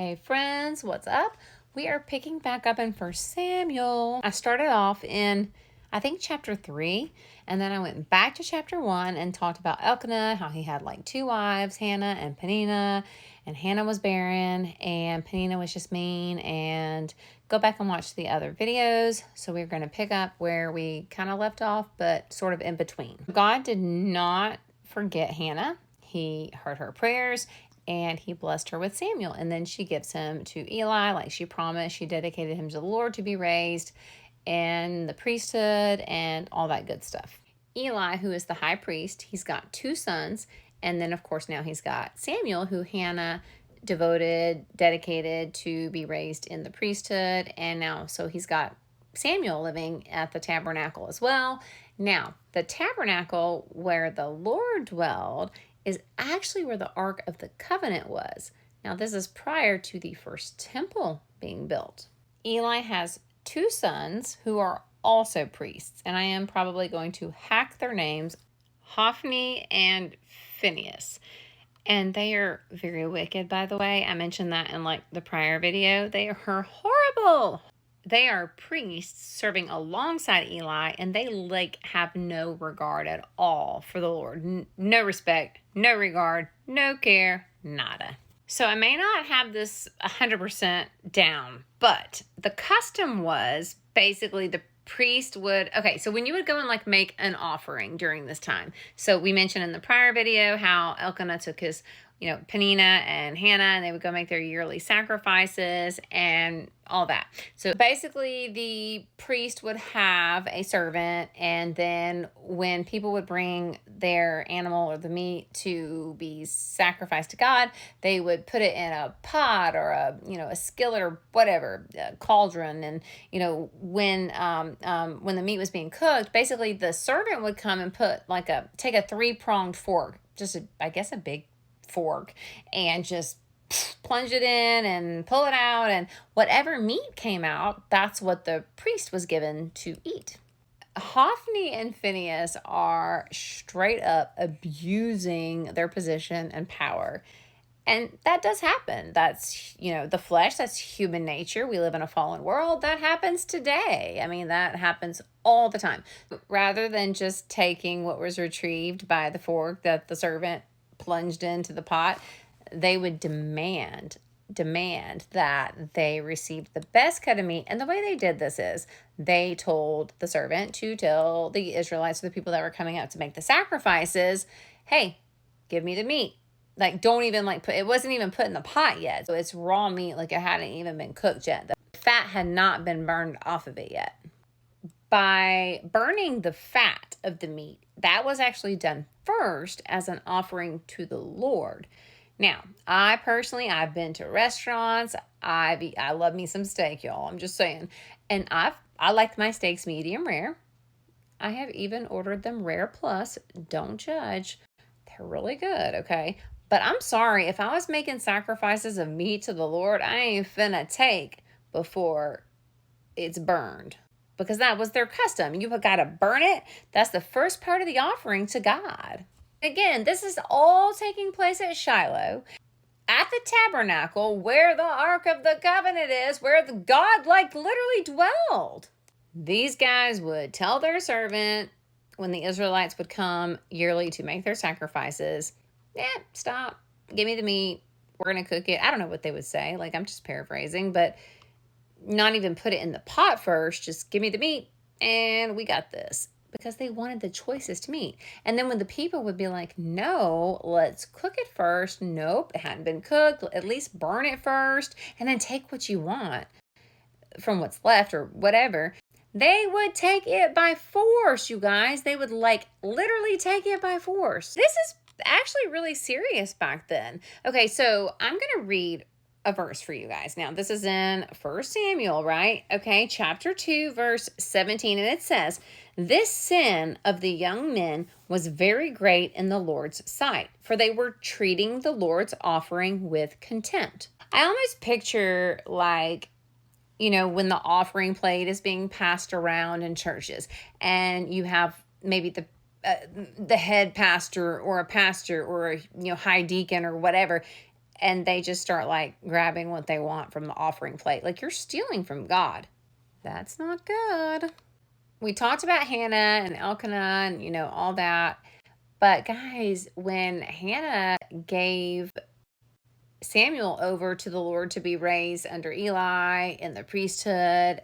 Hey friends, what's up? We are picking back up in 1 Samuel. I started off in, I think, chapter 3, and then I went back to chapter 1 and talked about Elkanah, how he had like 2 wives, Hannah and Peninnah, and Hannah was barren, and Peninnah was just mean, and go back and watch the other videos. So we're going to pick up where we kind of left off, but sort of in between. God did not forget Hannah. He heard her prayers, and he blessed her with Samuel. And then she gives him to Eli, like she promised. She dedicated him to the Lord to be raised, and the priesthood, and all that good stuff. Eli, who is the high priest, he's got 2 sons. And then, of course, now he's got Samuel, who Hannah dedicated to be raised in the priesthood. And now, so he's got Samuel living at the tabernacle as well. Now, the tabernacle where the Lord dwelled is actually where the Ark of the Covenant was. Now, this is prior to the first temple being built. Eli has 2 sons who are also priests, and I am probably going to hack their names, Hophni and Phinehas. And they are very wicked, by the way. I mentioned that in like the prior video. They are horrible. They are priests serving alongside Eli, and they like have no regard at all for the Lord. No respect, no regard, no care, nada. So I may not have this 100% down, but the custom was basically the priest would, okay, so when you would go and like make an offering during this time. So we mentioned in the prior video how Elkanah took his, Peninnah and Hannah, and they would go make their yearly sacrifices and all that. So basically the priest would have a servant, and then when people would bring their animal or the meat to be sacrificed to God, they would put it in a pot or a skillet or whatever, a cauldron. And, when the meat was being cooked, basically the servant would come and take a 3-pronged fork, just a big fork, and just plunge it in and pull it out, and whatever meat came out, that's what the priest was given to eat. Hophni and Phinehas are straight up abusing their position and power. And that does happen. That's, the flesh, that's human nature. We live in a fallen world. That happens today. I mean, that happens all the time. Rather than just taking what was retrieved by the fork that the servant plunged into the pot, they would demand that they received the best cut of meat. And the way they did this is they told the servant to tell the Israelites, or the people that were coming out to make the sacrifices, hey, give me the meat. Like, don't even it wasn't even put in the pot yet. So it's raw meat, like it hadn't even been cooked yet. The fat had not been burned off of it yet. By burning the fat of the meat, that was actually done first as an offering to the Lord. Now, I've been to restaurants. I love me some steak, y'all. I'm just saying. And I like my steaks medium rare. I have even ordered them rare plus. Don't judge. They're really good, okay? But I'm sorry, if I was making sacrifices of meat to the Lord, I ain't finna take before it's burned, because that was their custom. You got to burn it. That's the first part of the offering to God. Again, this is all taking place at Shiloh, at the tabernacle, where the Ark of the Covenant is, where the God literally dwelled. These guys would tell their servant when the Israelites would come yearly to make their sacrifices, stop, give me the meat, we're going to cook it. I don't know what they would say. I'm just paraphrasing, but not even put it in the pot first. Just give me the meat and we got this, because they wanted the choicest meat. And then when the people would be like, no, let's cook it first. Nope, it hadn't been cooked. At least burn it first and then take what you want from what's left or whatever. They would take it by force, you guys. They would literally take it by force. This is actually really serious back then. Okay, so I'm going to read a verse for you guys. Now, this is in 1 Samuel, right? Okay, chapter 2, verse 17, and it says, "This sin of the young men was very great in the Lord's sight, for they were treating the Lord's offering with contempt." I almost picture when the offering plate is being passed around in churches, and you have maybe the head pastor or a pastor or a high deacon or whatever, and they just start like grabbing what they want from the offering plate. Like, you're stealing from God. That's not good. We talked about Hannah and Elkanah and, all that. But guys, when Hannah gave Samuel over to the Lord to be raised under Eli in the priesthood,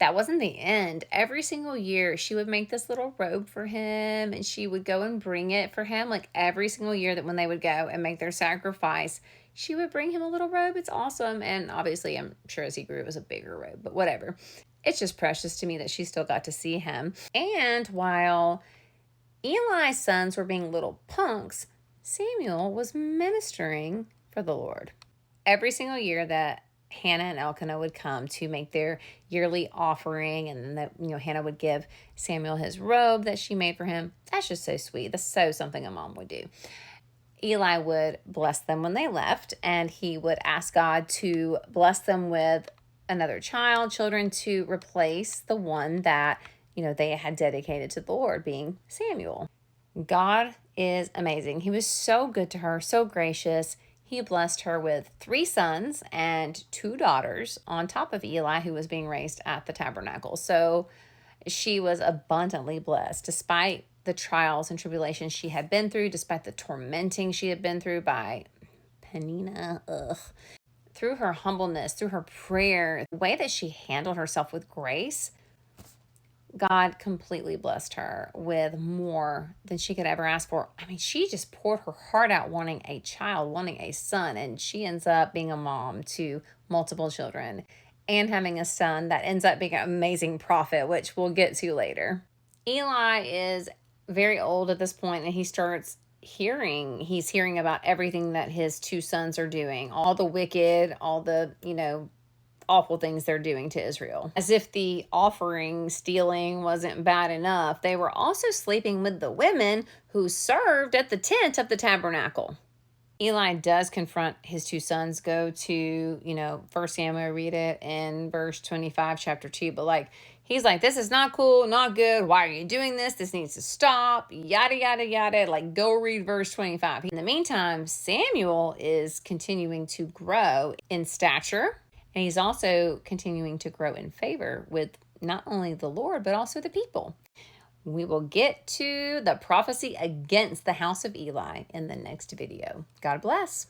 that wasn't the end. Every single year, she would make this little robe for him, and she would go and bring it for him. Like, every single year that when they would go and make their sacrifice, she would bring him a little robe. It's awesome. And obviously, I'm sure as he grew, it was a bigger robe, but whatever. It's just precious to me that she still got to see him. And while Eli's sons were being little punks, Samuel was ministering for the Lord. Every single year that Hannah and Elkanah would come to make their yearly offering, and then Hannah would give Samuel his robe that she made for him. That's just so sweet. That's so something a mom would do. Eli would bless them when they left, and he would ask God to bless them with another children to replace the one that they had dedicated to the Lord, being Samuel. God is amazing. He was so good to her, so gracious. He blessed her with 3 sons and 2 daughters on top of Eli, who was being raised at the tabernacle. So she was abundantly blessed, despite the trials and tribulations she had been through, despite the tormenting she had been through by Peninnah. Through her humbleness, through her prayer, the way that she handled herself with grace, God completely blessed her with more than she could ever ask for. I mean, she just poured her heart out wanting a child, wanting a son, and she ends up being a mom to multiple children and having a son that ends up being an amazing prophet, which we'll get to later. Eli is very old at this point, and he's hearing about everything that his 2 sons are doing, all the wicked, all the, awful things they're doing to Israel. As if the offering stealing wasn't bad enough, they were also sleeping with the women who served at the tent of the tabernacle. Eli does confront his 2 sons. Go to, 1 Samuel, read it in verse 25, chapter 2. But he's like, this is not cool, not good. Why are you doing this? This needs to stop, yada, yada, yada. Go read verse 25. In the meantime, Samuel is continuing to grow in stature. And he's also continuing to grow in favor with not only the Lord, but also the people. We will get to the prophecy against the house of Eli in the next video. God bless.